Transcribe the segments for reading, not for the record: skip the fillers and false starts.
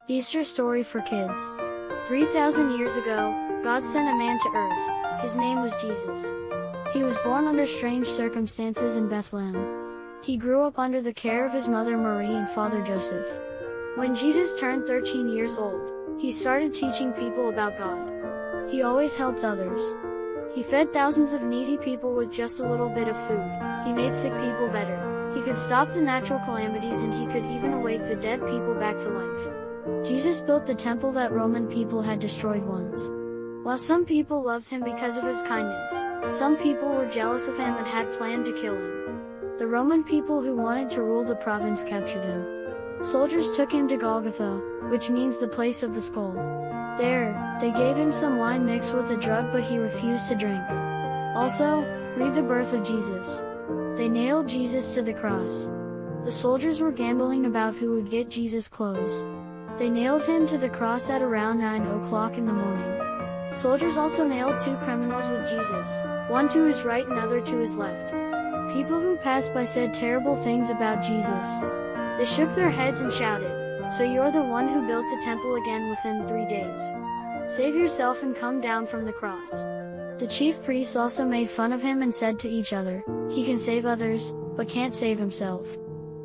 Easter story for kids. 3,000 years ago, God sent a man to earth. His name was Jesus. He was born under strange circumstances in Bethlehem. He grew up under the care of his mother Mary and father Joseph. When Jesus turned 13 years old, he started teaching people about God. He always helped others. He fed thousands of needy people with just a little bit of food. He made sick people better. He could stop the natural calamities, and he could even awake the dead people back to life. Jesus built the temple that Roman people had destroyed once. While some people loved him because of his kindness, some people were jealous of him and had planned to kill him. The Roman people who wanted to rule the province captured him. Soldiers took him to Golgotha, which means the place of the skull. There, they gave him some wine mixed with a drug, but he refused to drink. Also, read the birth of Jesus. They nailed Jesus to the cross. The soldiers were gambling about who would get Jesus' clothes. They nailed him to the cross at around 9 o'clock in the morning. Soldiers also nailed two criminals with Jesus, one to his right and other to his left. People who passed by said terrible things about Jesus. They shook their heads and shouted, "So you're the one who built the temple again within 3 days? Save yourself and come down from the cross." The chief priests also made fun of him and said to each other, "He can save others, but can't save himself."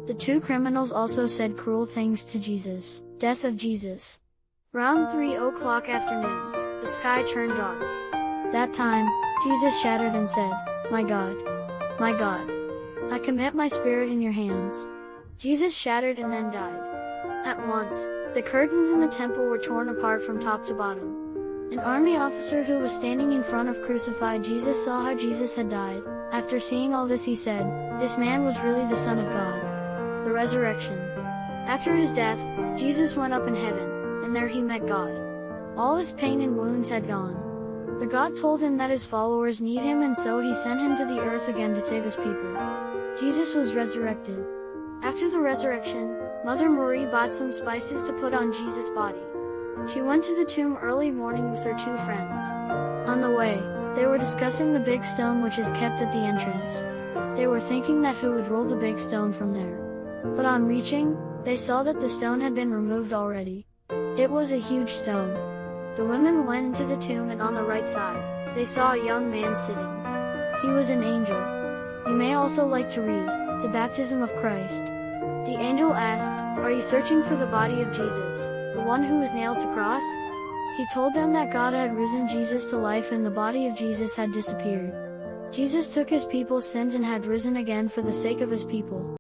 The two criminals also said cruel things to Jesus. Death of Jesus. Round 3 o'clock afternoon, the sky turned dark. That time, Jesus shouted and said, my God, I commit my spirit in your hands." Jesus shattered and then died. At once, the curtains in the temple were torn apart from top to bottom. An army officer who was standing in front of crucified Jesus saw how Jesus had died. After seeing all this, he said, "This man was really the Son of God." The resurrection. After his death, Jesus went up in heaven, and there he met God. All his pain and wounds had gone. The God told him that his followers need him, and so he sent him to the earth again to save his people. Jesus was resurrected. After the resurrection, Mother Marie bought some spices to put on Jesus' body. She went to the tomb early morning with her two friends. On the way, they were discussing the big stone which is kept at the entrance. They were thinking that who would roll the big stone from there. But on reaching, they saw that the stone had been removed already. It was a huge stone. The women went into the tomb, and on the right side, they saw a young man sitting. He was an angel. You may also like to read, the baptism of Christ. The angel asked, "Are you searching for the body of Jesus, the one who was nailed to cross?" He told them that God had risen Jesus to life and the body of Jesus had disappeared. Jesus took his people's sins and had risen again for the sake of his people.